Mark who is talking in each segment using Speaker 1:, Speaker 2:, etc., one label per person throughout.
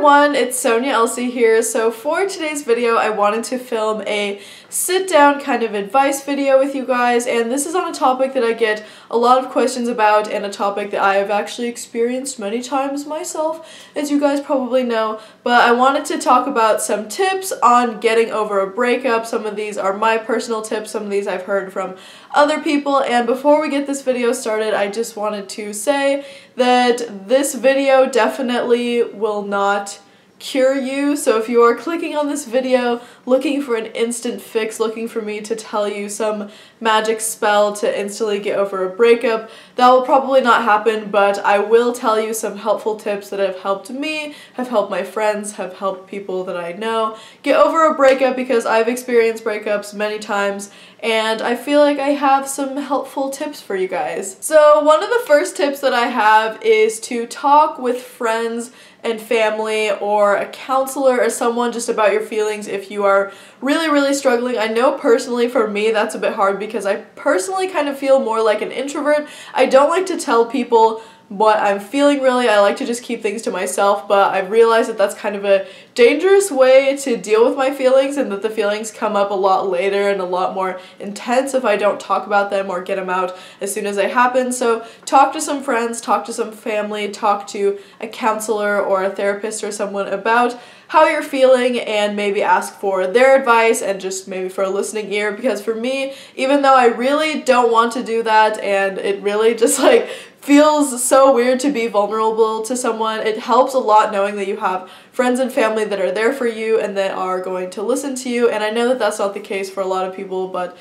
Speaker 1: everyone, it's Sonia.elsie here. So for today's video, I wanted to film a sit-down kind of advice video with you guys, and this is on a topic that I get a lot of questions about and a topic that I have actually experienced many times myself, as you guys probably know. But I wanted to talk about some tips on getting over a breakup. Some of these are my personal tips, some of these I've heard from other people, and before we get this video started, I just wanted to say that this video definitely will not cure you. So if you are clicking on this video looking for an instant fix, looking for me to tell you some magic spell to instantly get over a breakup, that will probably not happen, but I will tell you some helpful tips that have helped me, have helped my friends, have helped people that I know get over a breakup, because I've experienced breakups many times and I feel like I have some helpful tips for you guys. So one of the first tips that I have is to talk with friends and family or a counselor or someone just about your feelings if you are really struggling. I know personally for me that's a bit hard because I personally kind of feel more like an introvert. I don't like to tell people what I'm feeling really. I like to just keep things to myself, but I've realized that that's kind of a dangerous way to deal with my feelings, and that the feelings come up a lot later and a lot more intense if I don't talk about them or get them out as soon as they happen. So talk to some friends, talk to some family, talk to a counselor or a therapist or someone about how you're feeling, and maybe ask for their advice and just maybe for a listening ear, because for me, even though I really don't want to do that and it really just like feels so weird to be vulnerable to someone, it helps a lot knowing that you have friends and family that are there for you and that are going to listen to you. And I know that that's not the case for a lot of people, but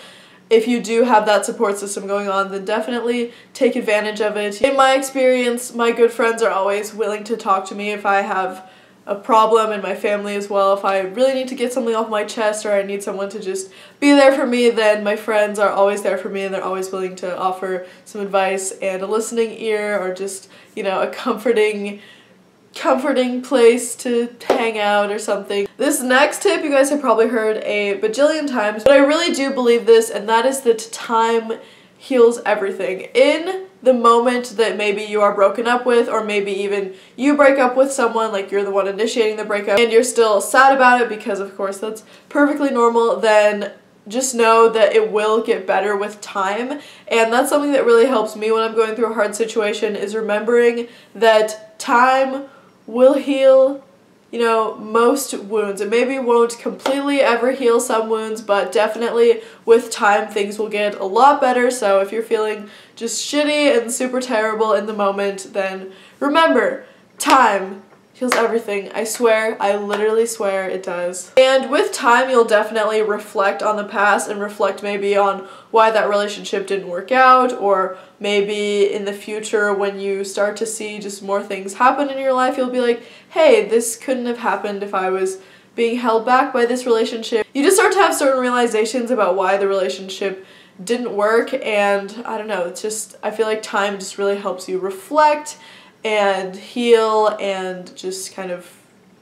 Speaker 1: if you do have that support system going on, then definitely take advantage of it. In my experience, my good friends are always willing to talk to me if I have a problem, and my family as well. If I really need to get something off my chest or I need someone to just be there for me, then my friends are always there for me and they're always willing to offer some advice and a listening ear, or just, you know, a comforting place to hang out or something. This next tip you guys have probably heard a bajillion times, but I really do believe this, and that is that time heals everything. In the moment that maybe you are broken up with, or maybe even you break up with someone, like you're the one initiating the breakup and you're still sad about it, because of course that's perfectly normal, then just know that it will get better with time. And that's something that really helps me when I'm going through a hard situation, is remembering that time will heal, you know, most wounds. It maybe won't completely ever heal some wounds, but definitely with time things will get a lot better. So if you're feeling just shitty and super terrible in the moment, then remember, time heals everything. I swear, I literally swear it does. And with time, you'll definitely reflect on the past and reflect maybe on why that relationship didn't work out, or maybe in the future when you start to see just more things happen in your life, you'll be like, hey, this couldn't have happened if I was being held back by this relationship. You just start to have certain realizations about why the relationship didn't work, and I don't know, it's just, I feel like time just really helps you reflect and heal and just kind of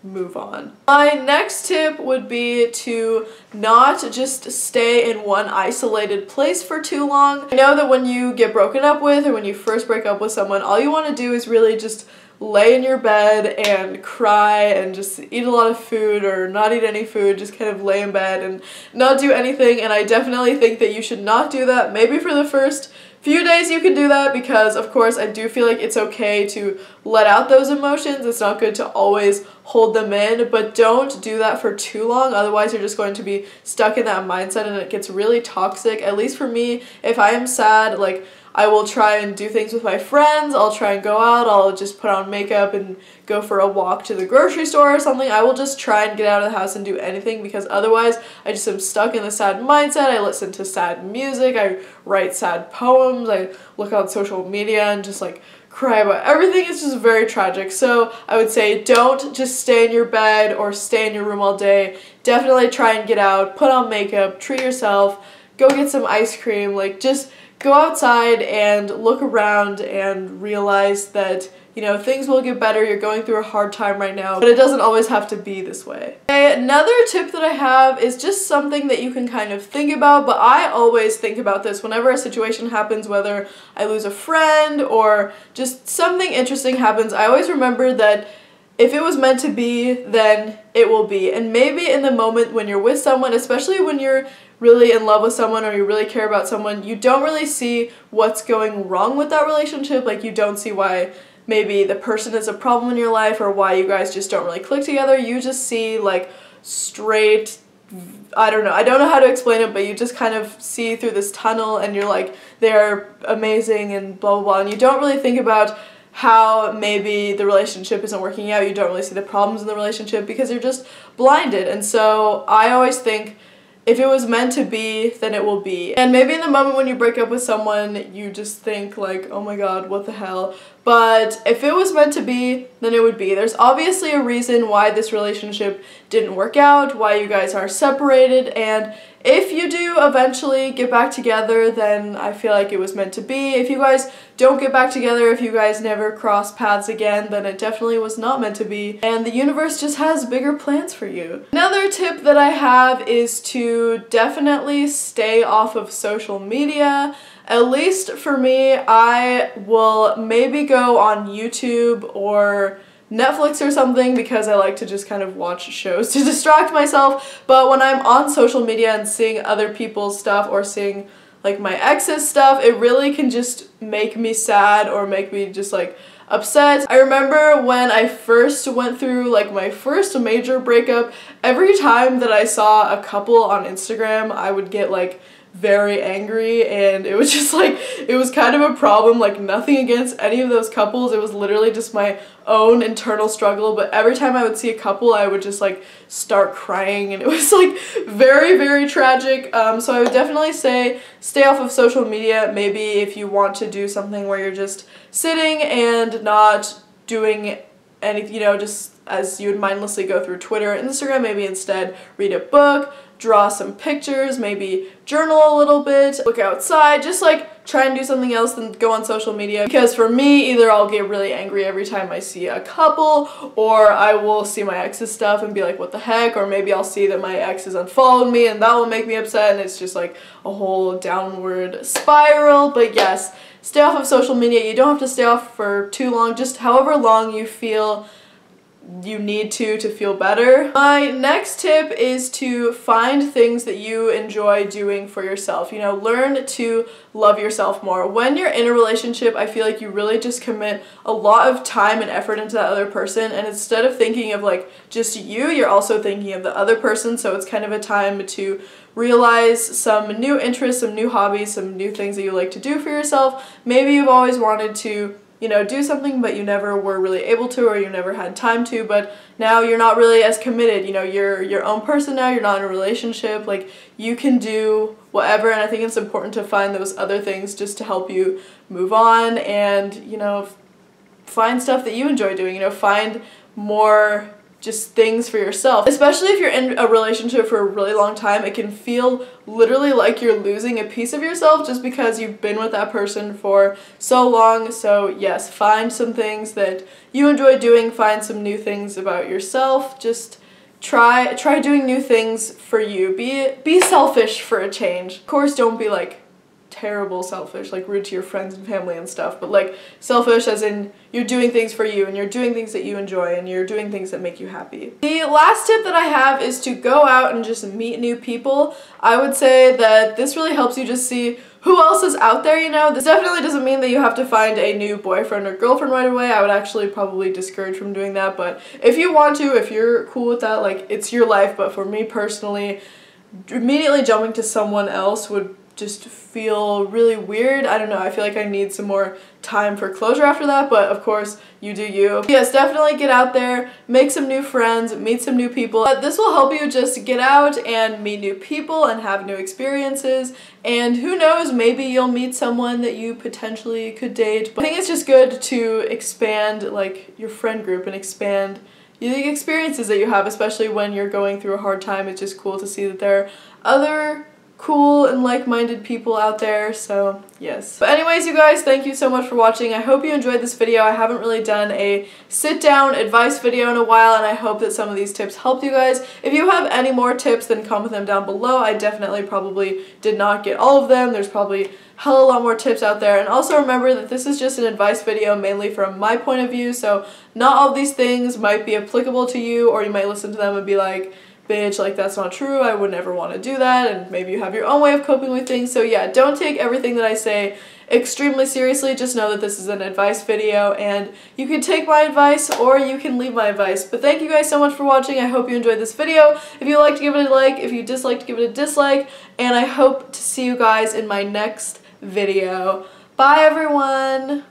Speaker 1: move on. My next tip would be to not just stay in one isolated place for too long. I know that when you get broken up with, or when you first break up with someone, all you want to do is really just lay in your bed and cry and just eat a lot of food, or not eat any food, just kind of lay in bed and not do anything. And I definitely think that you should not do that. Maybe for the first few days you can do that, because of course I do feel like it's okay to let out those emotions. It's not good to always hold them in, but don't do that for too long, otherwise you're just going to be stuck in that mindset and it gets really toxic. At least for me, if I am sad, like, I will try and do things with my friends, I'll try and go out, I'll just put on makeup and go for a walk to the grocery store or something. I will just try and get out of the house and do anything, because otherwise I just am stuck in the sad mindset. I listen to sad music, I write sad poems, I look on social media and just like cry about everything. It's just very tragic. So I would say don't just stay in your bed or stay in your room all day. Definitely try and get out, put on makeup, treat yourself, go get some ice cream, like just go outside and look around and realize that, you know, things will get better. You're going through a hard time right now, but it doesn't always have to be this way. Okay, another tip that I have is just something that you can kind of think about, but I always think about this whenever a situation happens, whether I lose a friend or just something interesting happens. I always remember that if it was meant to be, then it will be. And maybe in the moment when you're with someone, especially when you're really in love with someone or you really care about someone, you don't really see what's going wrong with that relationship. Like, you don't see why maybe the person is a problem in your life or why you guys just don't really click together. You just see like straight, I don't know how to explain it, but you just kind of see through this tunnel and you're like, they're amazing and blah blah blah, and you don't really think about how maybe the relationship isn't working out. You don't really see the problems in the relationship because you're just blinded. And so I always think, if it was meant to be, then it will be. And maybe in the moment when you break up with someone, you just think like, oh my god, what the hell? But if it was meant to be, then it would be. There's obviously a reason why this relationship didn't work out, why you guys are separated, and if you do eventually get back together, then I feel like it was meant to be. If you guys don't get back together, if you guys never cross paths again, then it definitely was not meant to be, and the universe just has bigger plans for you. Another tip that I have is to definitely stay off of social media. At least for me, I will maybe go on YouTube or Netflix or something because I like to just kind of watch shows to distract myself. But when I'm on social media and seeing other people's stuff or seeing like my ex's stuff, it really can just make me sad or make me just like upset. I remember when I first went through like my first major breakup, every time that I saw a couple on Instagram, I would get like very angry, and it was just like, it was kind of a problem. Like, nothing against any of those couples, it was literally just my own internal struggle, but every time I would see a couple, I would just like start crying, and it was like very, very tragic. So I would definitely say stay off of social media. Maybe if you want to do something where you're just sitting and not doing anything, you know, just as you would mindlessly go through Twitter and Instagram, maybe instead read a book, draw some pictures, maybe journal a little bit, look outside, just like try and do something else than go on social media. Because for me, either I'll get really angry every time I see a couple, or I will see my ex's stuff and be like, what the heck, or maybe I'll see that my ex has unfollowed me and that will make me upset, and it's just like a whole downward spiral. But yes, stay off of social media. You don't have to stay off for too long, just however long you feel you need to feel better. My next tip is to find things that you enjoy doing for yourself. You know, learn to love yourself more. When you're in a relationship, I feel like you really just commit a lot of time and effort into that other person, and instead of thinking of like just you, you're also thinking of the other person. So it's kind of a time to realize some new interests, some new hobbies, some new things that you like to do for yourself. Maybe you've always wanted to, you know, do something but you never were really able to, or you never had time to, but now you're not really as committed. You know, you're your own person now, you're not in a relationship, like you can do whatever, and I think it's important to find those other things just to help you move on and, you know, find stuff that you enjoy doing, you know, find more just things for yourself. Especially if you're in a relationship for a really long time, it can feel literally like you're losing a piece of yourself just because you've been with that person for so long. So yes, find some things that you enjoy doing, find some new things about yourself, just try doing new things for you. Be selfish for a change. Of course, don't be like terrible selfish, like rude to your friends and family and stuff, but like selfish as in you're doing things for you and you're doing things that you enjoy and you're doing things that make you happy. The last tip that I have is to go out and just meet new people. I would say that this really helps you just see who else is out there, you know. This definitely doesn't mean that you have to find a new boyfriend or girlfriend right away. I would actually probably discourage from doing that, but if you want to, if you're cool with that, like it's your life. But for me personally, immediately jumping to someone else would just feel really weird. I don't know, I feel like I need some more time for closure after that, but of course, you do you. Yes, definitely get out there, make some new friends, meet some new people. This will help you just get out and meet new people and have new experiences, and who knows, maybe you'll meet someone that you potentially could date. But I think it's just good to expand like your friend group and expand the experiences that you have, especially when you're going through a hard time. It's just cool to see that there are other cool and like-minded people out there, so yes. But anyways, you guys, thank you so much for watching. I hope you enjoyed this video. I haven't really done a sit-down advice video in a while, and I hope that some of these tips helped you guys. If you have any more tips, then comment them down below. I definitely probably did not get all of them. There's probably hell a lot more tips out there. And also remember that this is just an advice video mainly from my point of view, so not all of these things might be applicable to you, or you might listen to them and be like, bitch, like that's not true, I would never want to do that, and maybe you have your own way of coping with things. So yeah, don't take everything that I say extremely seriously. Just know that this is an advice video, and you can take my advice or you can leave my advice. But thank you guys so much for watching. I hope you enjoyed this video. If you liked, give it a like. If you disliked, give it a dislike. And I hope to see you guys in my next video. Bye everyone!